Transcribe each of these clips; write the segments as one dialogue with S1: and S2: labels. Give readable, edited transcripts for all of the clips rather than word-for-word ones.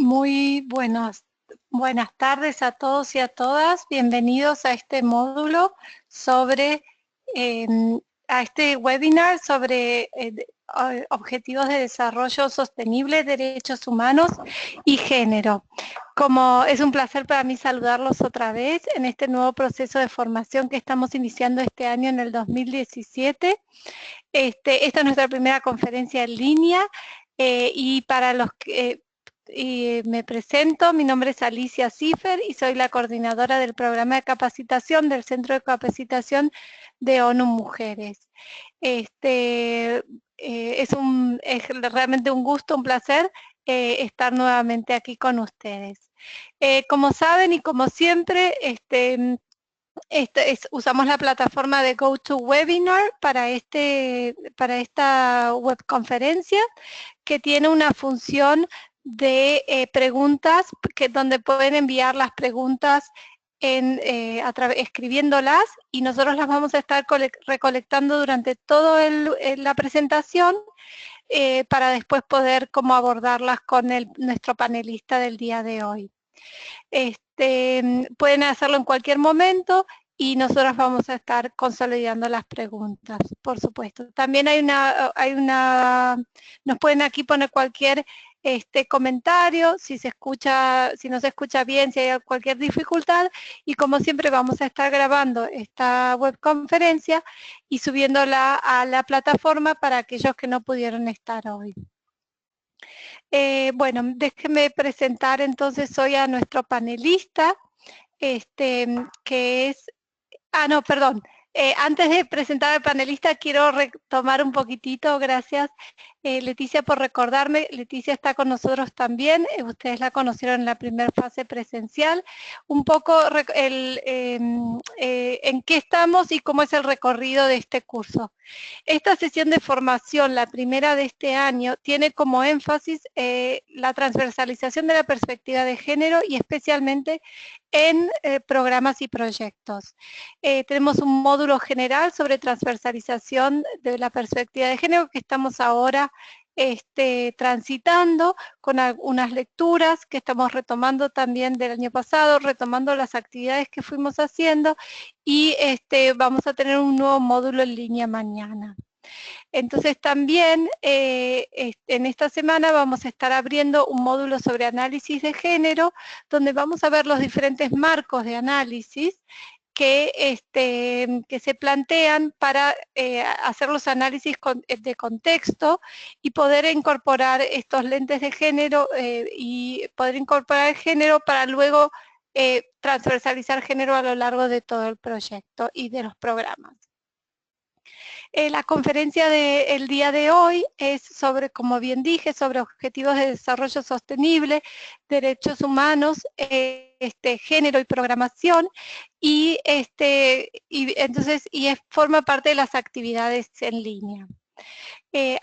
S1: Buenas tardes a todos y a todas. Bienvenidos a este módulo a este webinar sobre objetivos de desarrollo sostenible, derechos humanos y género. Como es un placer para mí saludarlos otra vez en este nuevo proceso de formación que estamos iniciando este año en el 2017. Esta es nuestra primera conferencia en línea y para los que... me presento, mi nombre es Alicia Cipher y soy la coordinadora del programa de capacitación del Centro de Capacitación de ONU Mujeres. Es realmente un gusto, un placer estar nuevamente aquí con ustedes. Como saben y como siempre, usamos la plataforma de GoToWebinar para esta webconferencia, que tiene una función de preguntas, donde pueden enviar las preguntas escribiéndolas, y nosotros las vamos a estar recolectando durante toda la presentación para después poder abordarlas con nuestro panelista del día de hoy. Pueden hacerlo en cualquier momento y nosotros vamos a estar consolidando las preguntas, por supuesto. También nos pueden aquí poner cualquier comentario, si no se escucha bien, si hay cualquier dificultad, y como siempre vamos a estar grabando esta webconferencia y subiéndola a la plataforma para aquellos que no pudieron estar hoy. Bueno, déjenme presentar entonces hoy a nuestro panelista, que es... no, perdón. Antes de presentar al panelista, quiero retomar un poquitito, gracias Leticia por recordarme. Leticia está con nosotros también, ustedes la conocieron en la primera fase presencial, un poco en qué estamos y cómo es el recorrido de este curso. Esta sesión de formación, la primera de este año, tiene como énfasis la transversalización de la perspectiva de género y especialmente en programas y proyectos. Tenemos un módulo general sobre transversalización de la perspectiva de género que estamos ahora transitando con algunas lecturas que estamos retomando también del año pasado, retomando las actividades que fuimos haciendo, y vamos a tener un nuevo módulo en línea mañana. Entonces también en esta semana vamos a estar abriendo un módulo sobre análisis de género, donde vamos a ver los diferentes marcos de análisis que se plantean para hacer los análisis de contexto y poder incorporar estos lentes de género y poder incorporar el género para luego transversalizar género a lo largo de todo el proyecto y de los programas. La conferencia del día de hoy es sobre, como bien dije, sobre objetivos de desarrollo sostenible, derechos humanos, género y programación, y forma parte de las actividades en línea.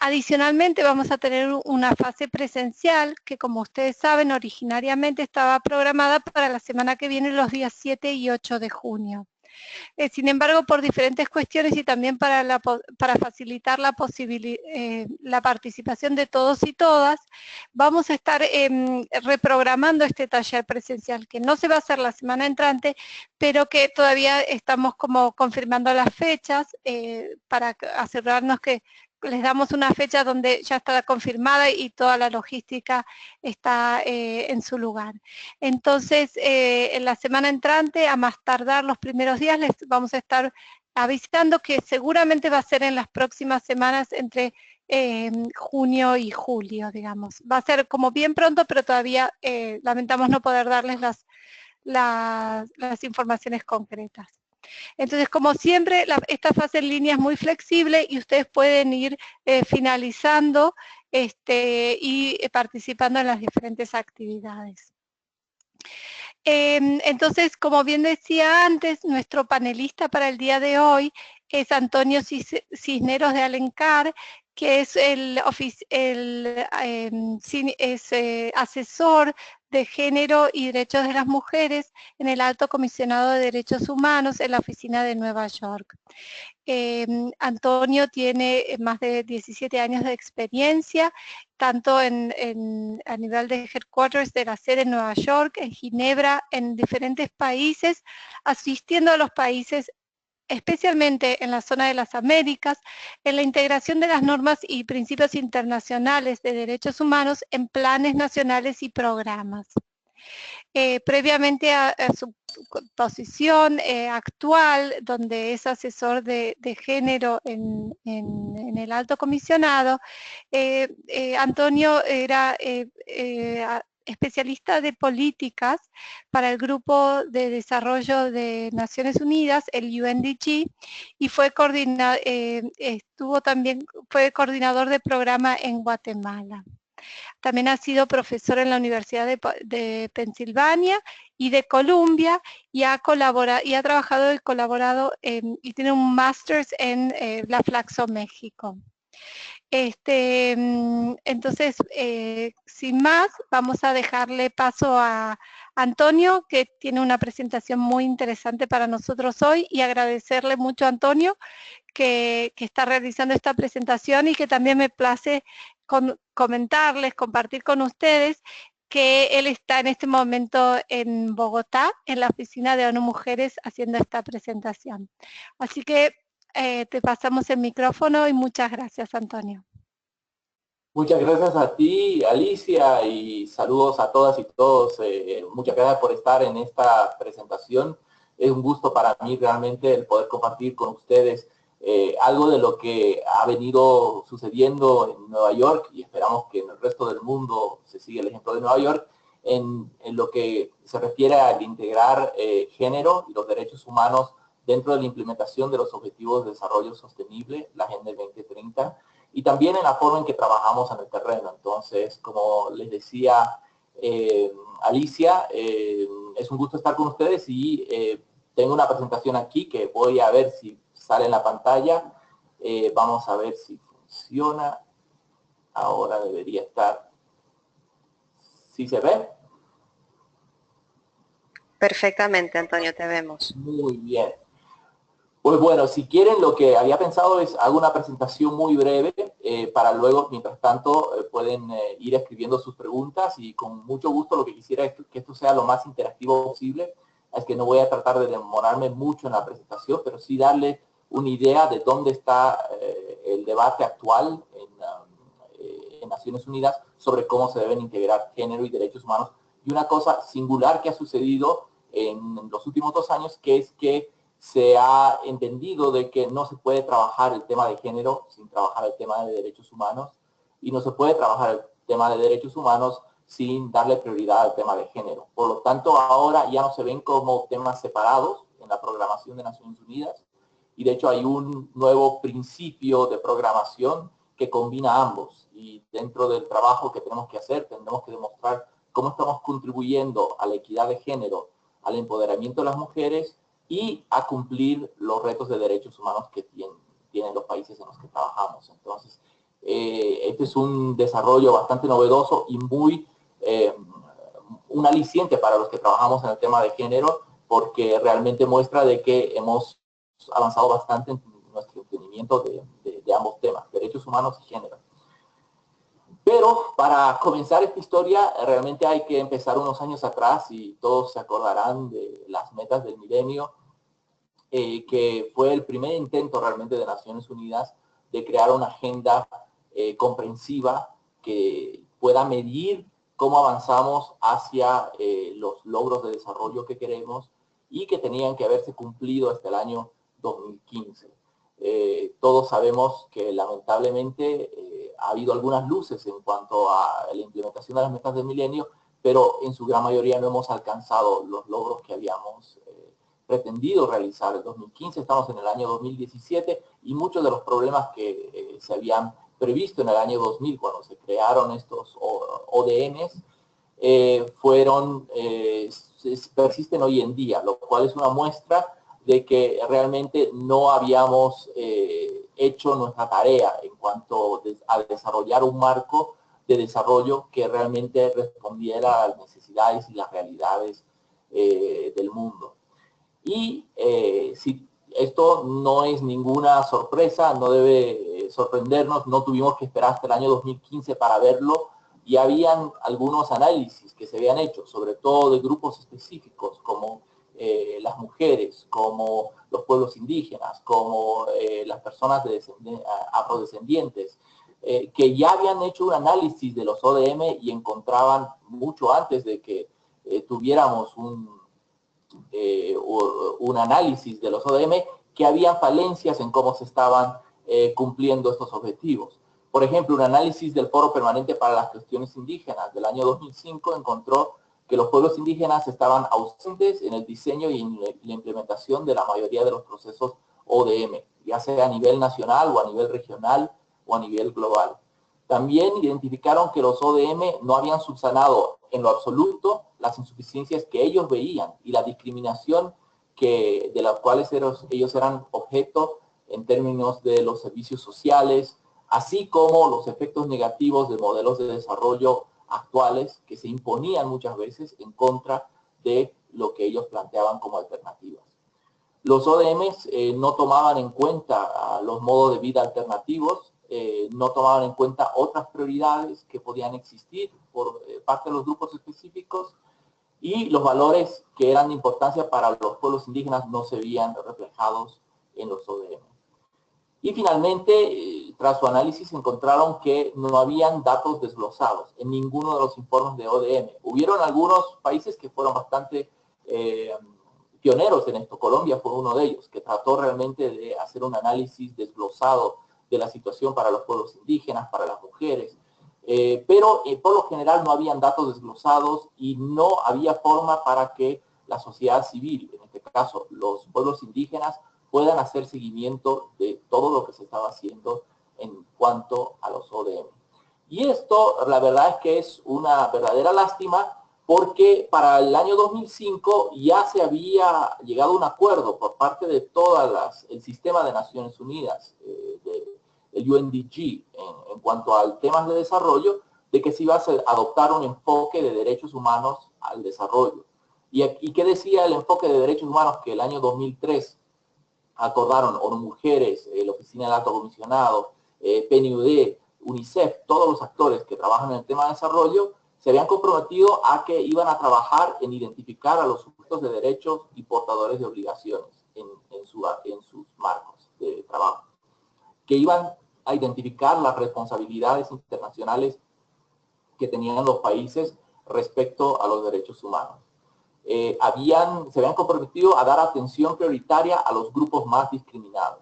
S1: Adicionalmente vamos a tener una fase presencial que, como ustedes saben, originariamente estaba programada para la semana que viene, los días 7 y 8 de junio. Sin embargo, por diferentes cuestiones y también para facilitar la participación de todos y todas, vamos a estar reprogramando este taller presencial, que no se va a hacer la semana entrante, pero que todavía estamos confirmando las fechas para asegurarnos que les damos una fecha donde ya está confirmada y toda la logística está en su lugar. Entonces, en la semana entrante, a más tardar los primeros días, les vamos a estar avisando que seguramente va a ser en las próximas semanas entre junio y julio, digamos. Va a ser como bien pronto, pero todavía lamentamos no poder darles las informaciones concretas. Entonces, como siempre, esta fase en línea es muy flexible y ustedes pueden ir finalizando y participando en las diferentes actividades. Entonces, como bien decía antes, nuestro panelista para el día de hoy es Antonio Cisneros de Alencar, que es asesor de Género y Derechos de las Mujeres en el Alto Comisionado de Derechos Humanos en la oficina de Nueva York. Antonio tiene más de 17 años de experiencia, tanto a nivel de headquarters de la sede en Nueva York, en Ginebra, en diferentes países, asistiendo a los países, especialmente en la zona de las Américas, en la integración de las normas y principios internacionales de derechos humanos en planes nacionales y programas. Previamente a su posición actual, donde es asesor de género en el Alto Comisionado, Antonio era especialista de políticas para el Grupo de Desarrollo de Naciones Unidas, el UNDG, y fue coordinador de programa en Guatemala. También ha sido profesor en la Universidad de Pensilvania y de Columbia, y ha trabajado y colaborado y tiene un máster en la Flaxo, México. Entonces, sin más, vamos a dejarle paso a Antonio, que tiene una presentación muy interesante para nosotros hoy, y agradecerle mucho a Antonio que está realizando esta presentación, y que también me place comentarles, compartir con ustedes que él está en este momento en Bogotá, en la oficina de ONU Mujeres, haciendo esta presentación. Así que te pasamos el micrófono y muchas gracias, Antonio.
S2: Muchas gracias a ti, Alicia, y saludos a todas y todos. Muchas gracias por estar en esta presentación. Es un gusto para mí realmente el poder compartir con ustedes algo de lo que ha venido sucediendo en Nueva York, y esperamos que en el resto del mundo se siga el ejemplo de Nueva York, en lo que se refiere al integrar género y los derechos humanos dentro de la implementación de los Objetivos de Desarrollo Sostenible, la Agenda 2030, y también en la forma en que trabajamos en el terreno. Entonces, como les decía Alicia, es un gusto estar con ustedes, y tengo una presentación aquí que voy a ver si sale en la pantalla. Vamos a ver si funciona. Ahora debería estar. ¿Sí se ve?
S3: Perfectamente, Antonio, te vemos.
S2: Muy bien. Pues bueno, si quieren, lo que había pensado es hago una presentación muy breve para luego, mientras tanto, pueden ir escribiendo sus preguntas, y con mucho gusto lo que quisiera es que esto sea lo más interactivo posible. Es que no voy a tratar de demorarme mucho en la presentación, pero sí darle una idea de dónde está el debate actual en Naciones Unidas sobre cómo se deben integrar género y derechos humanos. Y una cosa singular que ha sucedido en los últimos 2 años, que es que se ha entendido de que no se puede trabajar el tema de género sin trabajar el tema de derechos humanos, y no se puede trabajar el tema de derechos humanos sin darle prioridad al tema de género. Por lo tanto, ahora ya no se ven como temas separados en la programación de Naciones Unidas, y de hecho hay un nuevo principio de programación que combina ambos, y dentro del trabajo que tenemos que hacer, tendremos que demostrar cómo estamos contribuyendo a la equidad de género, al empoderamiento de las mujeres y a cumplir los retos de derechos humanos que tienen los países en los que trabajamos. Entonces, este es un desarrollo bastante novedoso y muy un aliciente para los que trabajamos en el tema de género, porque realmente muestra de que hemos avanzado bastante en nuestro entendimiento de ambos temas, derechos humanos y género. Pero para comenzar esta historia, realmente hay que empezar unos años atrás, y todos se acordarán de las metas del milenio, que fue el primer intento realmente de Naciones Unidas de crear una agenda comprensiva que pueda medir cómo avanzamos hacia los logros de desarrollo que queremos, y que tenían que haberse cumplido hasta el año 2015. Todos sabemos que lamentablemente ha habido algunas luces en cuanto a la implementación de las metas del milenio, pero en su gran mayoría no hemos alcanzado los logros que habíamos pretendido realizar. En 2015 estamos en el año 2017, y muchos de los problemas que se habían previsto en el año 2000, cuando se crearon estos ODMs, persisten hoy en día, lo cual es una muestra de que realmente no habíamos hecho nuestra tarea en cuanto a desarrollar un marco de desarrollo que realmente respondiera a las necesidades y las realidades del mundo. Y si esto no es ninguna sorpresa, no debe sorprendernos, no tuvimos que esperar hasta el año 2015 para verlo, y habían algunos análisis que se habían hecho, sobre todo de grupos específicos como las mujeres, como los pueblos indígenas, como las personas afrodescendientes, que ya habían hecho un análisis de los ODM y encontraban mucho antes de que tuviéramos un análisis de los ODM, que había falencias en cómo se estaban cumpliendo estos objetivos. Por ejemplo, un análisis del Foro Permanente para las Cuestiones Indígenas del año 2005 encontró que los pueblos indígenas estaban ausentes en el diseño y en la implementación de la mayoría de los procesos ODM, ya sea a nivel nacional o a nivel regional o a nivel global. También identificaron que los ODM no habían subsanado en lo absoluto las insuficiencias que ellos veían y la discriminación de las cuales ellos eran objeto en términos de los servicios sociales, así como los efectos negativos de modelos de desarrollo actuales que se imponían muchas veces en contra de lo que ellos planteaban como alternativas. Los ODMs no tomaban en cuenta los modos de vida alternativos, no tomaban en cuenta otras prioridades que podían existir por parte de los grupos específicos, y los valores que eran de importancia para los pueblos indígenas no se veían reflejados en los ODM. Y finalmente, tras su análisis, encontraron que no habían datos desglosados en ninguno de los informes de ODM. Hubieron algunos países que fueron bastante pioneros en esto. Colombia fue uno de ellos, que trató realmente de hacer un análisis desglosado de la situación para los pueblos indígenas, para las mujeres, pero por lo general no habían datos desglosados y no había forma para que la sociedad civil, en este caso los pueblos indígenas, puedan hacer seguimiento de todo lo que se estaba haciendo en cuanto a los ODM. Y esto, la verdad es que es una verdadera lástima, porque para el año 2005 ya se había llegado a un acuerdo por parte de el sistema de Naciones Unidas, el UNDG, en cuanto a temas de desarrollo, de que se iba a adoptar un enfoque de derechos humanos al desarrollo. ¿Y qué decía el enfoque de derechos humanos? Que el año 2003 acordaron ONU Mujeres, la Oficina del Alto Comisionado, PNUD, UNICEF, todos los actores que trabajan en el tema de desarrollo, se habían comprometido a que iban a trabajar en identificar a los sujetos de derechos y portadores de obligaciones en sus marcos de trabajo, que iban a identificar las responsabilidades internacionales que tenían los países respecto a los derechos humanos. Se habían comprometido a dar atención prioritaria a los grupos más discriminados.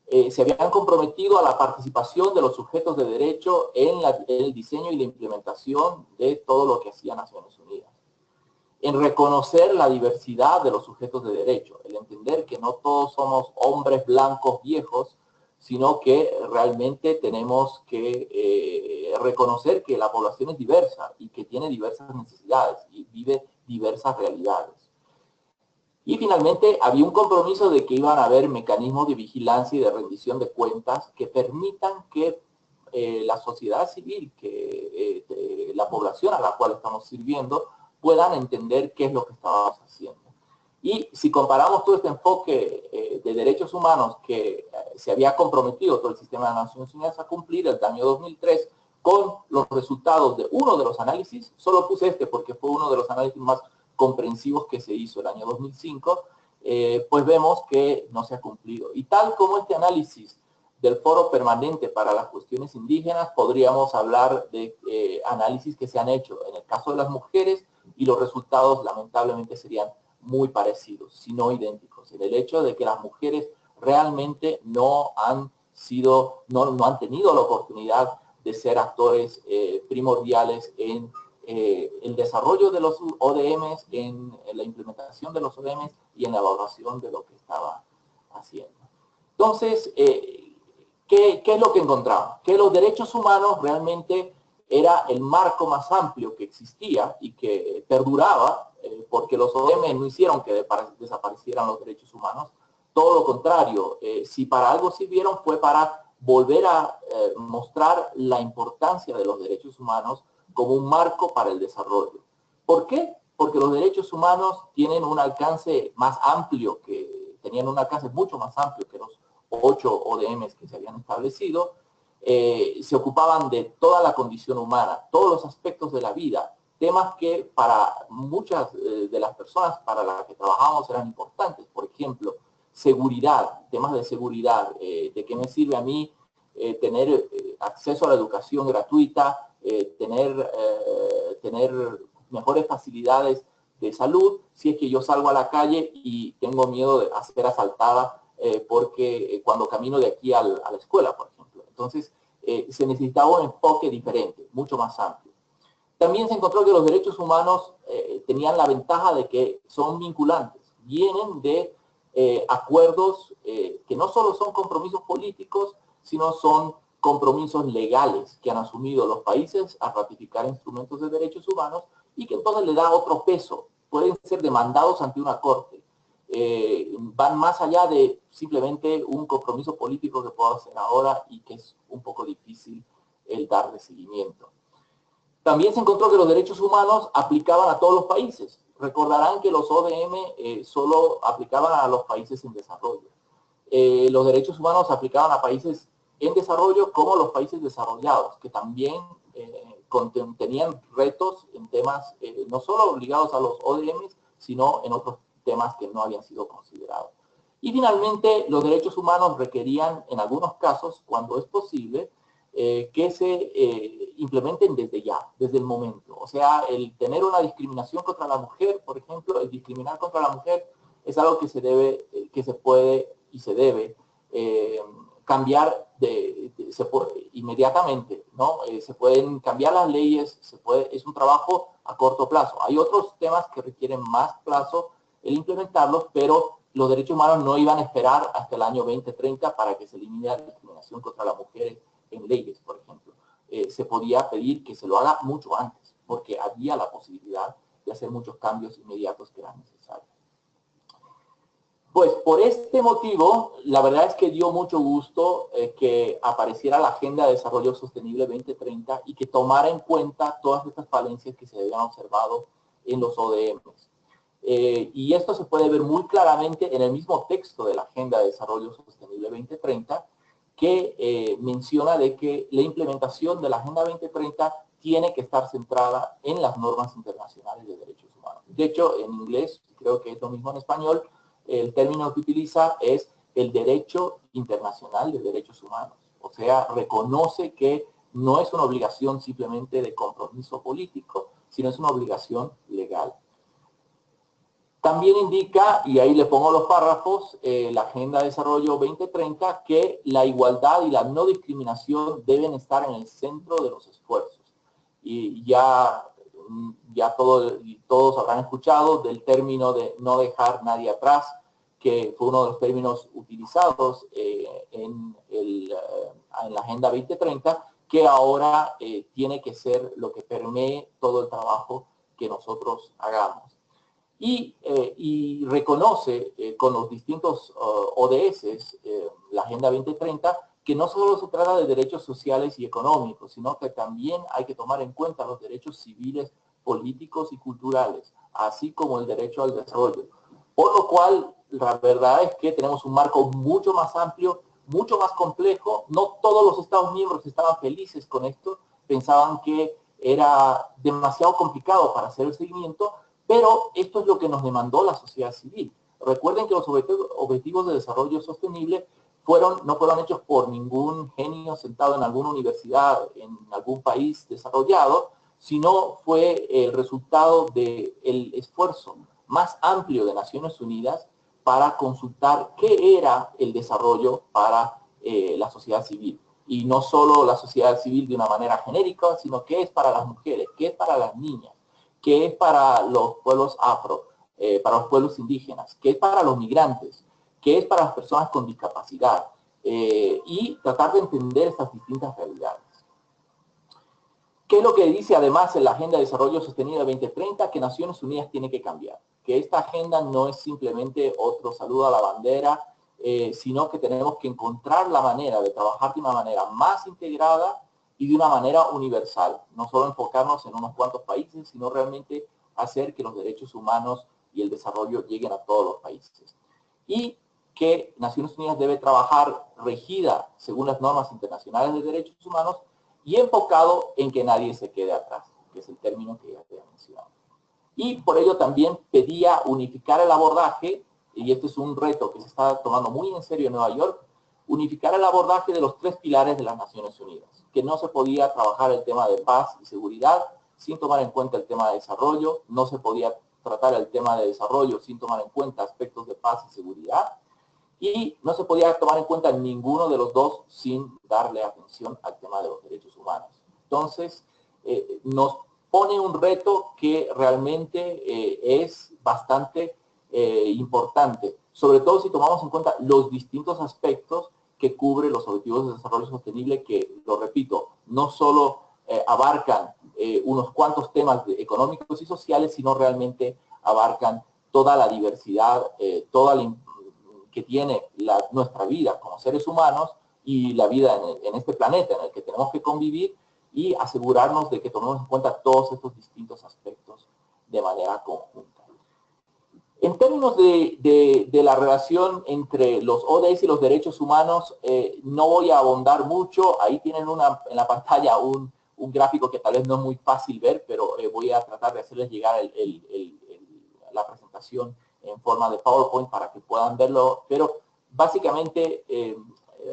S2: Se habían comprometido a la participación de los sujetos de derecho en el diseño y la implementación de todo lo que hacía Naciones Unidas. En reconocer la diversidad de los sujetos de derecho, el entender que no todos somos hombres blancos viejos, sino que realmente tenemos que reconocer que la población es diversa y que tiene diversas necesidades y vive diversas realidades. Y finalmente había un compromiso de que iban a haber mecanismos de vigilancia y de rendición de cuentas que permitan que la sociedad civil, que la población a la cual estamos sirviendo, puedan entender qué es lo que estábamos haciendo. Y si comparamos todo este enfoque de derechos humanos que se había comprometido todo el sistema de Naciones Unidas a cumplir el año 2003 con los resultados de uno de los análisis, solo puse este porque fue uno de los análisis más comprensivos que se hizo el año 2005, pues vemos que no se ha cumplido. Y tal como este análisis del Foro Permanente para las Cuestiones Indígenas, podríamos hablar de análisis que se han hecho en el caso de las mujeres, y los resultados lamentablemente serían muy parecidos, si no idénticos, en el hecho de que las mujeres realmente no han tenido la oportunidad de ser actores primordiales en el desarrollo de los ODMs, en la implementación de los ODMs y en la evaluación de lo que estaba haciendo. Entonces, ¿qué es lo que encontramos? Que los derechos humanos realmente era el marco más amplio que existía y que perduraba, porque los ODM no hicieron que desaparecieran los derechos humanos. Todo lo contrario, si para algo sirvieron fue para volver a mostrar la importancia de los derechos humanos como un marco para el desarrollo. ¿Por qué? Porque los derechos humanos tienen un alcance más amplio, tenían un alcance mucho más amplio que los 8 ODMs que se habían establecido. Se ocupaban de toda la condición humana, todos los aspectos de la vida, temas que para muchas de las personas para las que trabajamos eran importantes. Por ejemplo, seguridad, temas de seguridad, de qué me sirve a mí tener acceso a la educación gratuita, tener mejores facilidades de salud, si es que yo salgo a la calle y tengo miedo de ser asaltada porque cuando camino de aquí a la escuela, por ejemplo. Entonces, se necesitaba un enfoque diferente, mucho más amplio. También se encontró que los derechos humanos tenían la ventaja de que son vinculantes, vienen de acuerdos que no solo son compromisos políticos, sino son compromisos legales que han asumido los países a ratificar instrumentos de derechos humanos y que entonces le da otro peso. Pueden ser demandados ante una corte. Van más allá de simplemente un compromiso político que puedo hacer ahora y que es un poco difícil el darle seguimiento. También se encontró que los derechos humanos aplicaban a todos los países. Recordarán que los ODM solo aplicaban a los países en desarrollo. Los derechos humanos aplicaban a países en desarrollo como los países desarrollados, que también tenían retos en temas no solo ligados a los ODMs, sino en otros temas que no habían sido considerados. Y finalmente, los derechos humanos requerían, en algunos casos, cuando es posible, que se implementen desde ya, desde el momento. O sea, el tener una discriminación contra la mujer, por ejemplo, el discriminar contra la mujer es algo que se puede y se debe cambiar inmediatamente, ¿no? Se pueden cambiar las leyes, es un trabajo a corto plazo. Hay otros temas que requieren más plazo el implementarlos, pero los derechos humanos no iban a esperar hasta el año 2030 para que se elimine la discriminación contra las mujeres en leyes, por ejemplo. Se podía pedir que se lo haga mucho antes, porque había la posibilidad de hacer muchos cambios inmediatos que eran necesarios. Pues por este motivo, la verdad es que dio mucho gusto que apareciera la Agenda de Desarrollo Sostenible 2030 y que tomara en cuenta todas estas falencias que se habían observado en los ODMs. Y esto se puede ver muy claramente en el mismo texto de la Agenda de Desarrollo Sostenible 2030, que menciona de que la implementación de la Agenda 2030 tiene que estar centrada en las normas internacionales de derechos humanos. De hecho, en inglés, creo que es lo mismo en español, el término que utiliza es el derecho internacional de derechos humanos. O sea, reconoce que no es una obligación simplemente de compromiso político, sino es una obligación legal. También indica, y ahí le pongo los párrafos, la Agenda de Desarrollo 2030, que la igualdad y la no discriminación deben estar en el centro de los esfuerzos. Y ya todos habrán escuchado del término de no dejar nadie atrás, que fue uno de los términos utilizados en la Agenda 2030, que ahora tiene que ser lo que permee todo el trabajo que nosotros hagamos. Y reconoce con los distintos ODS, la Agenda 2030, que no solo se trata de derechos sociales y económicos, sino que también hay que tomar en cuenta los derechos civiles, políticos y culturales, así como el derecho al desarrollo. Por lo cual, la verdad es que tenemos un marco mucho más amplio, mucho más complejo. No todos los Estados miembros estaban felices con esto, pensaban que era demasiado complicado para hacer el seguimiento, pero esto es lo que nos demandó la sociedad civil. Recuerden que los objetivos de desarrollo sostenible no fueron hechos por ningún genio sentado en alguna universidad en algún país desarrollado, sino fue el resultado del esfuerzo más amplio de Naciones Unidas para consultar qué era el desarrollo para la sociedad civil. Y no solo la sociedad civil de una manera genérica, sino qué es para las mujeres, qué es para las niñas, qué es para los pueblos afro, para los pueblos indígenas, qué es para los migrantes, qué es para las personas con discapacidad, y tratar de entender estas distintas realidades. ¿Qué es lo que dice además en la Agenda de Desarrollo Sostenible 2030? Que Naciones Unidas tiene que cambiar, que esta agenda no es simplemente otro saludo a la bandera sino que tenemos que encontrar la manera de trabajar de una manera más integrada y de una manera universal. No solo enfocarnos en unos cuantos países, sino realmente hacer que los derechos humanos y el desarrollo lleguen a todos los países. Y que Naciones Unidas debe trabajar regida según las normas internacionales de derechos humanos y enfocado en que nadie se quede atrás, que es el término que ya te he mencionado. Y por ello también pedía unificar el abordaje, y este es un reto que se está tomando muy en serio en Nueva York, unificar el abordaje de los 3 pilares de las Naciones Unidas, que no se podía trabajar el tema de paz y seguridad sin tomar en cuenta el tema de desarrollo, no se podía tratar el tema de desarrollo sin tomar en cuenta aspectos de paz y seguridad, y no se podía tomar en cuenta ninguno de los dos sin darle atención al tema de los derechos humanos. Entonces, nos pone un reto que realmente es bastante importante, sobre todo si tomamos en cuenta los distintos aspectos que cubre los objetivos de desarrollo sostenible, que, lo repito, no solo abarcan unos cuantos temas económicos y sociales, sino realmente abarcan toda la diversidad, toda la que tiene nuestra vida como seres humanos y la vida en este planeta en el que tenemos que convivir, y asegurarnos de que tomemos en cuenta todos estos distintos aspectos de manera conjunta. En términos de la relación entre los ODS y los derechos humanos, no voy a abundar mucho. Ahí tienen en la pantalla un gráfico que tal vez no es muy fácil ver, pero voy a tratar de hacerles llegar la presentación en forma de PowerPoint para que puedan verlo, pero básicamente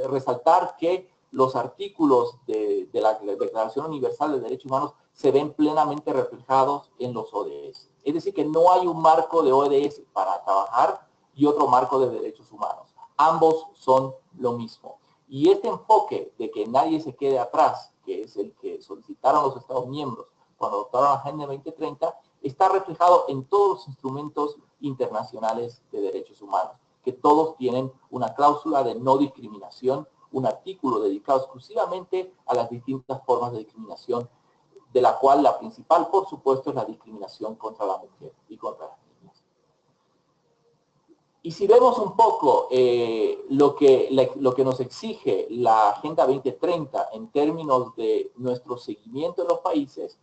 S2: resaltar que los artículos de la Declaración Universal de Derechos Humanos se ven plenamente reflejados en los ODS. Es decir, que no hay un marco de ODS para trabajar y otro marco de derechos humanos. Ambos son lo mismo. Y este enfoque de que nadie se quede atrás, que es el que solicitaron los Estados miembros cuando adoptaron la Agenda 2030, está reflejado en todos los instrumentos internacionales de derechos humanos, que todos tienen una cláusula de no discriminación, un artículo dedicado exclusivamente a las distintas formas de discriminación, de la cual la principal, por supuesto, es la discriminación contra la mujer y contra las niñas. Y si vemos un poco lo que nos exige la Agenda 2030 en términos de nuestro seguimiento en los países,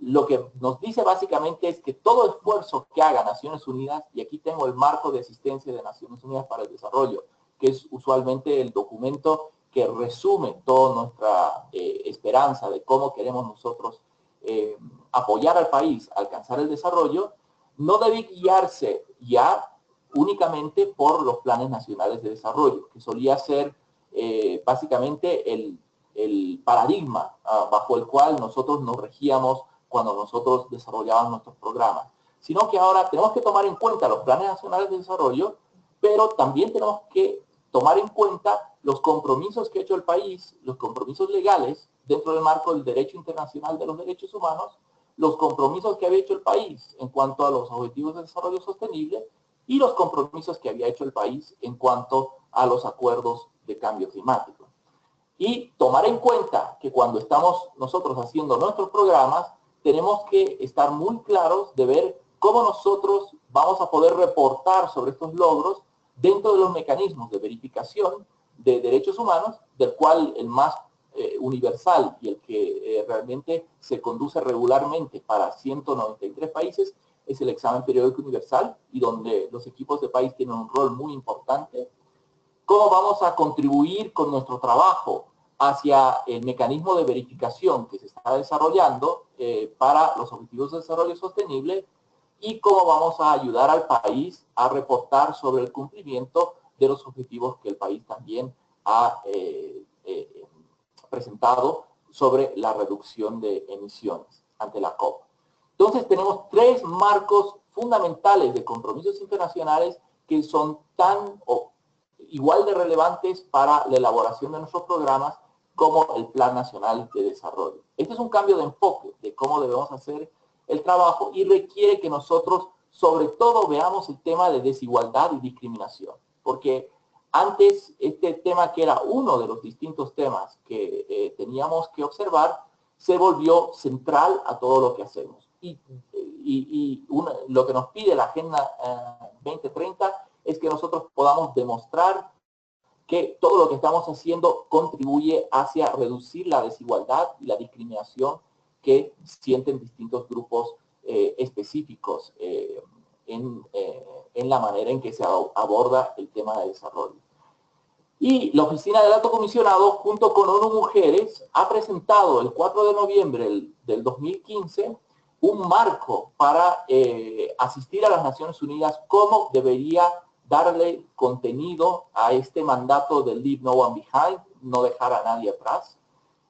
S2: lo que nos dice básicamente es que todo esfuerzo que haga Naciones Unidas, y aquí tengo el marco de asistencia de Naciones Unidas para el Desarrollo, que es usualmente el documento que resume toda nuestra esperanza de cómo queremos nosotros apoyar al país a alcanzar el desarrollo, no debe guiarse ya únicamente por los planes nacionales de desarrollo, que solía ser básicamente el paradigma bajo el cual nosotros nos regíamos cuando nosotros desarrollábamos nuestros programas, sino que ahora tenemos que tomar en cuenta los planes nacionales de desarrollo, pero también tenemos que tomar en cuenta los compromisos que ha hecho el país, los compromisos legales dentro del marco del derecho internacional de los derechos humanos, los compromisos que había hecho el país en cuanto a los objetivos de desarrollo sostenible y los compromisos que había hecho el país en cuanto a los acuerdos de cambio climático. Y tomar en cuenta que cuando estamos nosotros haciendo nuestros programas, tenemos que estar muy claros de ver cómo nosotros vamos a poder reportar sobre estos logros dentro de los mecanismos de verificación de derechos humanos, del cual el más universal y el que realmente se conduce regularmente para 193 países es el examen periódico universal, y donde los equipos de país tienen un rol muy importante. ¿Cómo vamos a contribuir con nuestro trabajo hacia el mecanismo de verificación que se está desarrollando para los objetivos de desarrollo sostenible? Y cómo vamos a ayudar al país a reportar sobre el cumplimiento de los objetivos que el país también ha presentado sobre la reducción de emisiones ante la COP. Entonces tenemos 3 marcos fundamentales de compromisos internacionales que son tan igual de relevantes para la elaboración de nuestros programas como el Plan Nacional de Desarrollo. Este es un cambio de enfoque de cómo debemos hacer el trabajo, y requiere que nosotros sobre todo veamos el tema de desigualdad y discriminación, porque antes este tema, que era uno de los distintos temas que teníamos que observar, se volvió central a todo lo que hacemos. Lo que nos pide la Agenda 2030 es que nosotros podamos demostrar que todo lo que estamos haciendo contribuye hacia reducir la desigualdad y la discriminación que sienten distintos grupos específicos en la manera en que se aborda el tema de desarrollo. Y la Oficina del Alto Comisionado, junto con ONU Mujeres, ha presentado el 4 de noviembre del 2015 un marco para asistir a las Naciones Unidas, cómo debería darle contenido a este mandato del Leave No One Behind, no dejar a nadie atrás,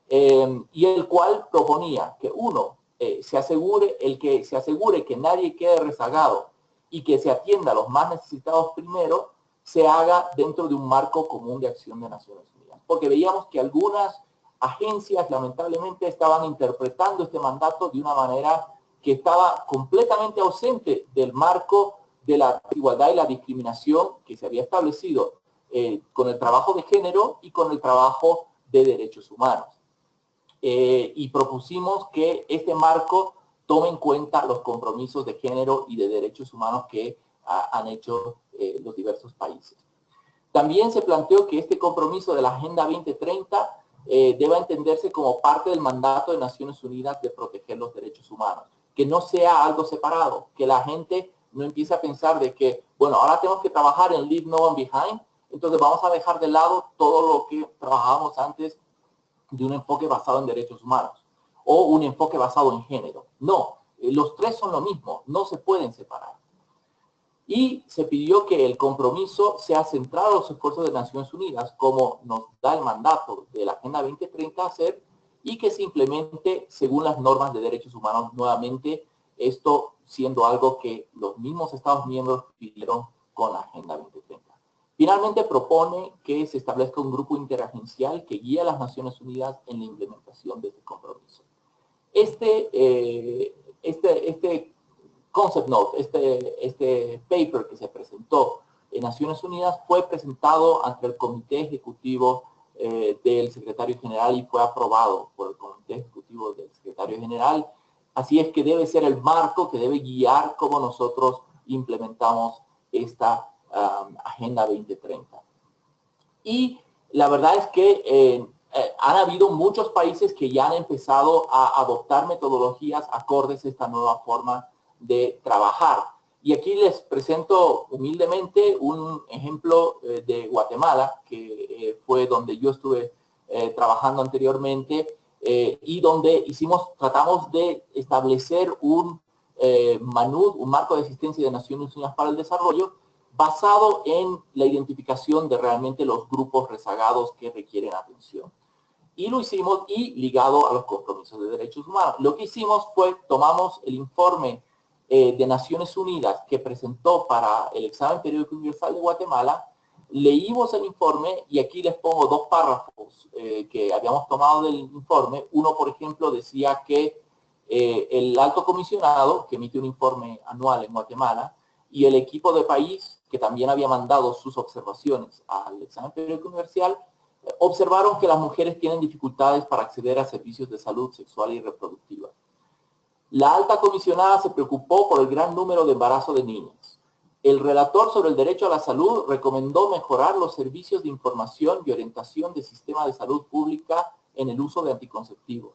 S2: y el cual proponía que uno, se asegure que nadie quede rezagado y que se atienda a los más necesitados primero, se haga dentro de un marco común de acción de Naciones Unidas. Porque veíamos que algunas agencias lamentablemente estaban interpretando este mandato de una manera que estaba completamente ausente del marco de la igualdad y la discriminación que se había establecido con el trabajo de género y con el trabajo de derechos humanos. Y propusimos que este marco tome en cuenta los compromisos de género y de derechos humanos que han hecho los diversos países. También se planteó que este compromiso de la Agenda 2030 deba entenderse como parte del mandato de Naciones Unidas de proteger los derechos humanos, que no sea algo separado, que la gente no empiece a pensar de que, bueno, ahora tenemos que trabajar en Leave No One Behind, entonces vamos a dejar de lado todo lo que trabajábamos antes de un enfoque basado en derechos humanos o un enfoque basado en género. No, los tres son lo mismo, no se pueden separar. Y se pidió que el compromiso sea centrado en los esfuerzos de Naciones Unidas, como nos da el mandato de la Agenda 2030 hacer, y que se implemente según las normas de derechos humanos, nuevamente, esto siendo algo que los mismos Estados miembros pidieron con la Agenda 2030. Finalmente propone que se establezca un grupo interagencial que guíe a las Naciones Unidas en la implementación de este compromiso. Este concept note, este paper que se presentó en Naciones Unidas fue presentado ante el Comité Ejecutivo del Secretario General y fue aprobado por el Comité Ejecutivo del Secretario General. Así es que debe ser el marco que debe guiar cómo nosotros implementamos esta Agenda 2030. Y la verdad es que han habido muchos países que ya han empezado a adoptar metodologías acordes a esta nueva forma de trabajar. Y aquí les presento humildemente un ejemplo de Guatemala, que fue donde yo estuve trabajando anteriormente, y donde tratamos de establecer un MANUD, un marco de asistencia de Naciones Unidas para el Desarrollo, basado en la identificación de realmente los grupos rezagados que requieren atención. Y lo hicimos ligado a los compromisos de derechos humanos. Lo que hicimos fue, tomamos el informe de Naciones Unidas que presentó para el examen periódico universal de Guatemala, leímos el informe y aquí les pongo dos párrafos que habíamos tomado del informe. Uno, por ejemplo, decía que el alto comisionado, que emite un informe anual en Guatemala, y el equipo de país, que también había mandado sus observaciones al examen periódico universal, observaron que las mujeres tienen dificultades para acceder a servicios de salud sexual y reproductiva. La alta comisionada se preocupó por el gran número de embarazos de niñas. El relator sobre el derecho a la salud recomendó mejorar los servicios de información y orientación del sistema de salud pública en el uso de anticonceptivos.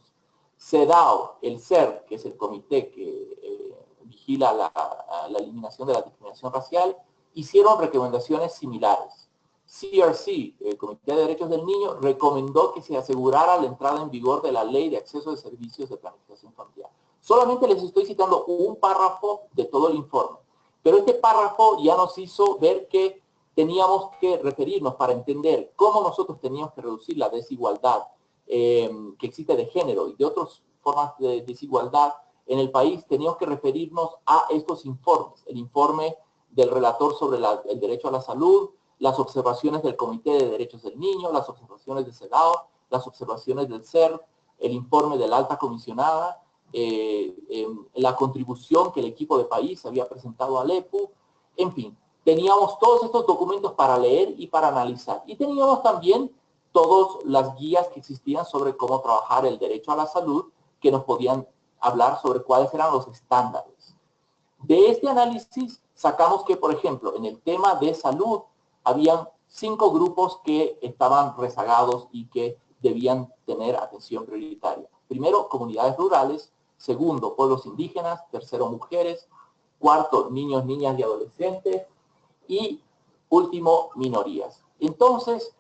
S2: CEDAW, el CER, que es el comité que vigila la eliminación de la discriminación racial, hicieron recomendaciones similares. CRC, el Comité de Derechos del Niño, recomendó que se asegurara la entrada en vigor de la Ley de Acceso de Servicios de Planificación Familiar. Solamente les estoy citando un párrafo de todo el informe, pero este párrafo ya nos hizo ver que teníamos que referirnos para entender cómo nosotros teníamos que reducir la desigualdad que existe de género y de otras formas de desigualdad en el país. Teníamos que referirnos a estos informes, el informe del relator sobre el derecho a la salud, las observaciones del Comité de Derechos del Niño, las observaciones de CEDAW, las observaciones del CERF, el informe de la alta comisionada, la contribución que el equipo de país había presentado al EPU. En fin, teníamos todos estos documentos para leer y para analizar. Y teníamos también todas las guías que existían sobre cómo trabajar el derecho a la salud, que nos podían hablar sobre cuáles eran los estándares. De este análisis sacamos que, por ejemplo, en el tema de salud, habían 5 grupos que estaban rezagados y que debían tener atención prioritaria. Primero, comunidades rurales. Segundo, pueblos indígenas. Tercero, mujeres. Cuarto, niños, niñas y adolescentes. Y último, minorías. Entonces,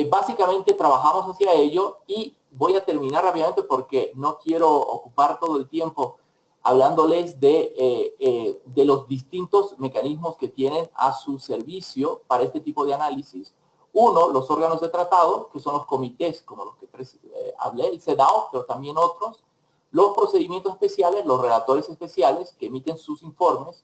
S2: básicamente trabajamos hacia ello y voy a terminar rápidamente porque no quiero ocupar todo el tiempo hablándoles de los distintos mecanismos que tienen a su servicio para este tipo de análisis. Uno, los órganos de tratado, que son los comités, como los que hablé, el CEDAW, pero también otros. Los procedimientos especiales, los relatores especiales, que emiten sus informes,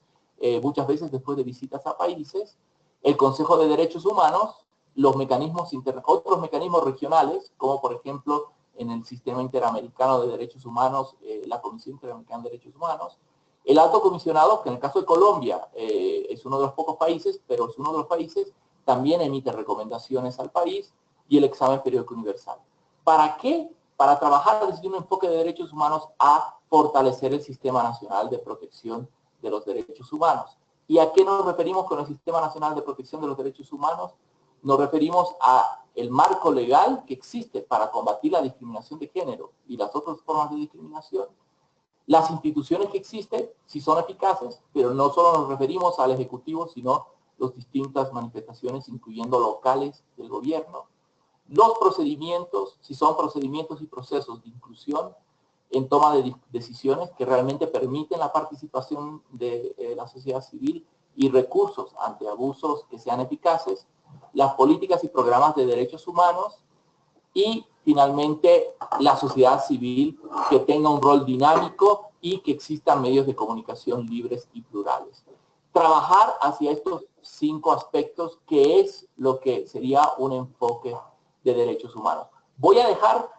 S2: muchas veces después de visitas a países. El Consejo de Derechos Humanos, los mecanismos otros mecanismos regionales, como por ejemplo en el Sistema Interamericano de Derechos Humanos, la Comisión Interamericana de Derechos Humanos, el Alto Comisionado, que en el caso de Colombia es uno de los pocos países, pero es uno de los países, también emite recomendaciones al país, y el Examen Periódico Universal. ¿Para qué? Para trabajar desde un enfoque de derechos humanos a fortalecer el Sistema Nacional de Protección de los Derechos Humanos. ¿Y a qué nos referimos con el Sistema Nacional de Protección de los Derechos Humanos? Nos referimos a el marco legal que existe para combatir la discriminación de género y las otras formas de discriminación, las instituciones que existen, si son eficaces, pero no solo nos referimos al Ejecutivo, sino las distintas manifestaciones, incluyendo locales del gobierno, los procedimientos, si son procedimientos y procesos de inclusión en toma de decisiones que realmente permiten la participación de la sociedad civil y recursos ante abusos que sean eficaces, las políticas y programas de derechos humanos y finalmente la sociedad civil que tenga un rol dinámico y que existan medios de comunicación libres y plurales. Trabajar hacia estos 5 aspectos, que es lo que sería un enfoque de derechos humanos. Voy a dejar,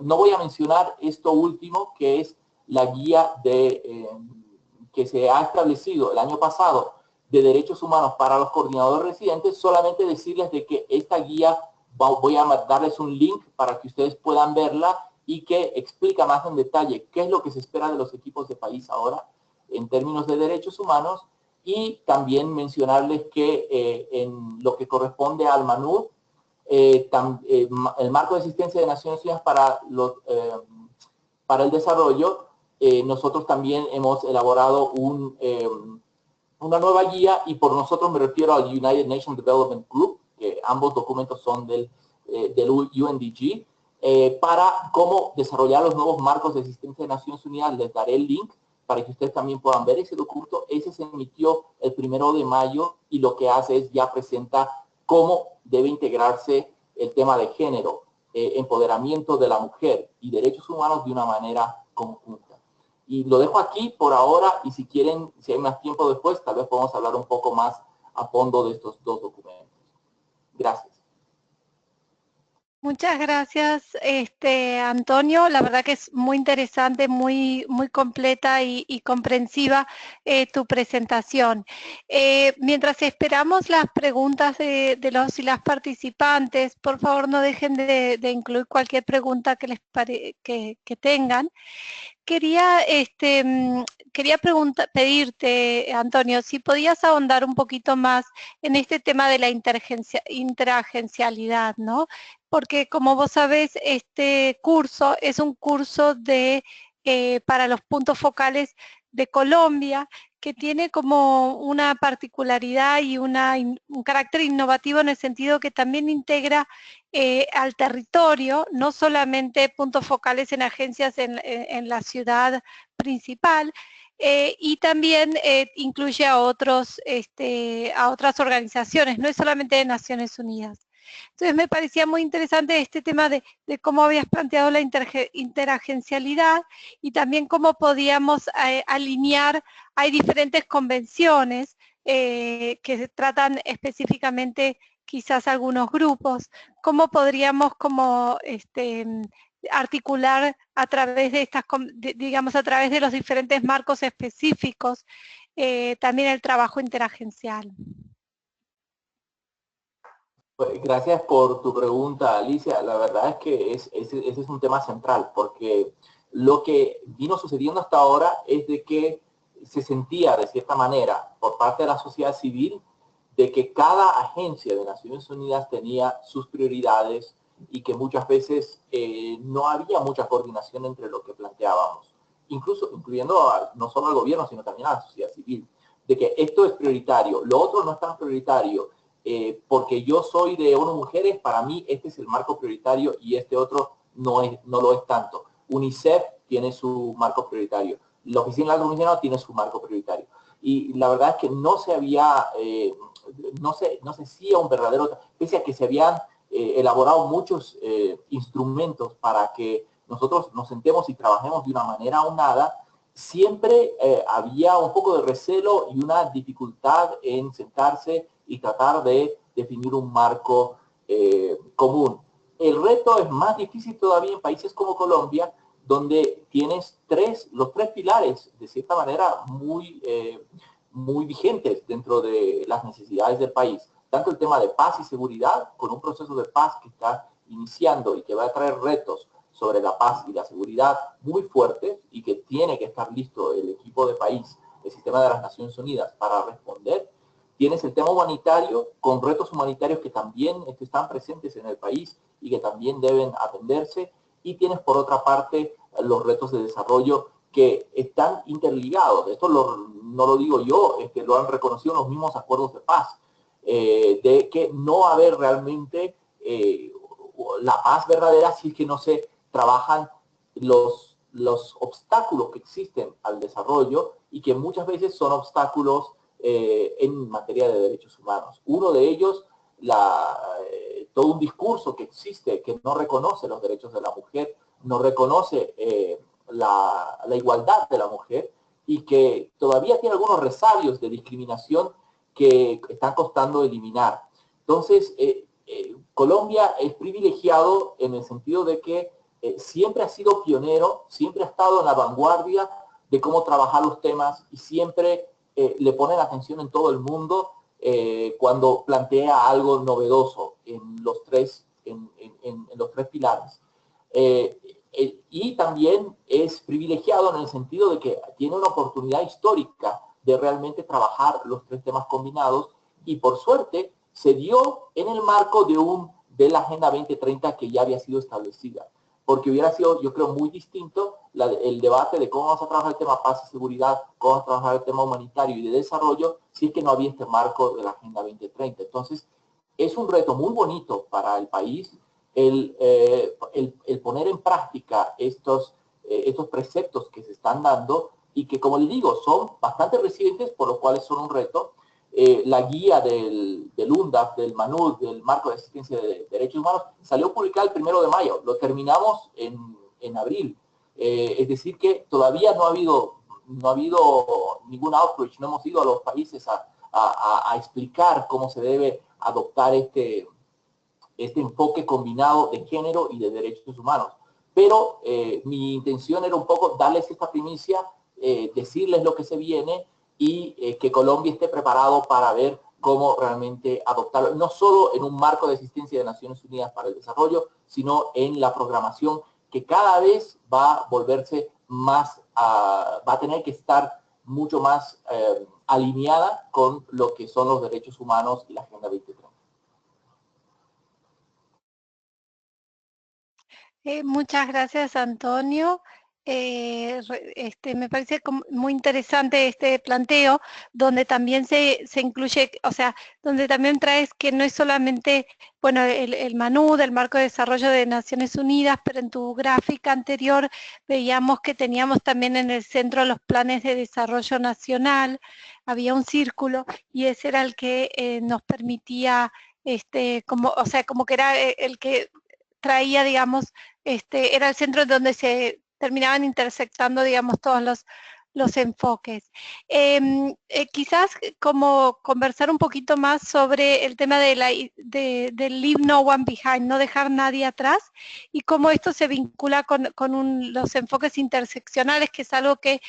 S2: no voy a mencionar esto último, que es la guía que se ha establecido el año pasado de derechos humanos para los coordinadores residentes, solamente decirles de que esta guía, voy a darles un link para que ustedes puedan verla y que explica más en detalle qué es lo que se espera de los equipos de país ahora en términos de derechos humanos, y también mencionarles que en lo que corresponde al MANUD, el marco de asistencia de Naciones Unidas para el desarrollo, nosotros también hemos elaborado una nueva guía, y por nosotros me refiero al United Nations Development Group, que ambos documentos son del UNDG, para cómo desarrollar los nuevos marcos de asistencia de Naciones Unidas. Les daré el link para que ustedes también puedan ver ese documento. Ese se emitió el 1 de mayo y lo que hace es ya presenta cómo debe integrarse el tema de género, empoderamiento de la mujer y derechos humanos de una manera conjunta. Y lo dejo aquí por ahora, y si quieren, si hay más tiempo después, tal vez podamos hablar un poco más a fondo de estos 2 documentos. Gracias.
S1: Muchas gracias, Antonio. La verdad que es muy interesante, muy completa y comprensiva tu presentación. Mientras esperamos las preguntas de los y las participantes, por favor no dejen de incluir cualquier pregunta que tengan. Quería pedirte, Antonio, si podías ahondar un poquito más en este tema de la interagencialidad, ¿no? Porque como vos sabés, este curso es un curso para los puntos focales de Colombia, que tiene como una particularidad y un carácter innovativo en el sentido que también integra al territorio, no solamente puntos focales en agencias en la ciudad principal, y también incluye a otras organizaciones, no es solamente de Naciones Unidas. Entonces me parecía muy interesante este tema de cómo habías planteado la interagencialidad y también cómo podíamos alinear. Hay diferentes convenciones que tratan específicamente quizás algunos grupos, cómo podríamos articular a través de digamos, a través de los diferentes marcos específicos, también el trabajo interagencial.
S2: Gracias por tu pregunta, Alicia. La verdad es que ese es un tema central, porque lo que vino sucediendo hasta ahora es de que se sentía de cierta manera por parte de la sociedad civil de que cada agencia de Naciones Unidas tenía sus prioridades y que muchas veces no había mucha coordinación entre lo que planteábamos, incluyendo no solo al gobierno, sino también a la sociedad civil, de que esto es prioritario, lo otro no es tan prioritario, porque yo soy de ONU Mujeres, para mí este es el marco prioritario y este otro no lo es tanto. UNICEF tiene su marco prioritario, la Oficina del Alto Comisionado tiene su marco prioritario. Y la verdad es que no se había, no se hacía un verdadero, pese a que se habían elaborado muchos instrumentos para que nosotros nos sentemos y trabajemos de una manera aunada, siempre había un poco de recelo y una dificultad en sentarse y tratar de definir un marco común. El reto es más difícil todavía en países como Colombia, donde tienes los tres pilares, de cierta manera, muy vigentes dentro de las necesidades del país. Tanto el tema de paz y seguridad, con un proceso de paz que está iniciando y que va a traer retos sobre la paz y la seguridad muy fuertes y que tiene que estar listo el equipo de país, el sistema de las Naciones Unidas para responder. Tienes el tema humanitario, con retos humanitarios que también están presentes en el país y que también deben atenderse. Y tienes, por otra parte, los retos de desarrollo que están interligados. Esto no lo digo yo, es que lo han reconocido los mismos acuerdos de paz, de que no va a haber realmente la paz verdadera si es que no se trabajan los obstáculos que existen al desarrollo y que muchas veces son obstáculos en materia de derechos humanos. Uno de ellos, todo un discurso que existe que no reconoce los derechos de la mujer, no reconoce la igualdad de la mujer y que todavía tiene algunos resabios de discriminación que están costando eliminar. Entonces, Colombia es privilegiado en el sentido de que siempre ha sido pionero, siempre ha estado en la vanguardia de cómo trabajar los temas y siempre le ponen atención en todo el mundo cuando plantea algo novedoso en los tres pilares. Y también es privilegiado en el sentido de que tiene una oportunidad histórica de realmente trabajar los tres temas combinados y por suerte se dio en el marco de la Agenda 2030 que ya había sido establecida. Porque hubiera sido, yo creo, muy distinto el debate de cómo vamos a trabajar el tema paz y seguridad, cómo vamos a trabajar el tema humanitario y de desarrollo, si es que no había este marco de la Agenda 2030. Entonces, es un reto muy bonito para el país el poner en práctica estos preceptos que se están dando y que, como les digo, son bastante recientes, por lo cual son un reto. La guía del UNDAP, del MANUD, del Marco de Asistencia de Derechos Humanos, salió publicada el 1 de mayo, lo terminamos en abril. Es decir que todavía no ha habido ningún outreach, no hemos ido a los países a explicar cómo se debe adoptar este enfoque combinado de género y de derechos humanos. Pero mi intención era un poco darles esta primicia, decirles lo que se viene y que Colombia esté preparado para ver cómo realmente adoptarlo, no solo en un marco de asistencia de Naciones Unidas para el Desarrollo, sino en la programación que cada vez va a volverse más, va a tener que estar mucho más alineada con lo que son los derechos humanos y la Agenda 2030.
S1: Muchas gracias, Antonio. Me parece muy interesante este planteo, donde también se incluye, o sea, donde también traes que no es solamente, bueno, el MANUD, del Marco de Desarrollo de Naciones Unidas, pero en tu gráfica anterior veíamos que teníamos también en el centro los planes de desarrollo nacional, había un círculo y ese era el que nos permitía, como que era el que traía, digamos, era el centro donde se terminaban intersectando, digamos, todos los enfoques. Quizás como conversar un poquito más sobre el tema del Leave No One Behind, no dejar nadie atrás, y cómo esto se vincula con los enfoques interseccionales, que es algo que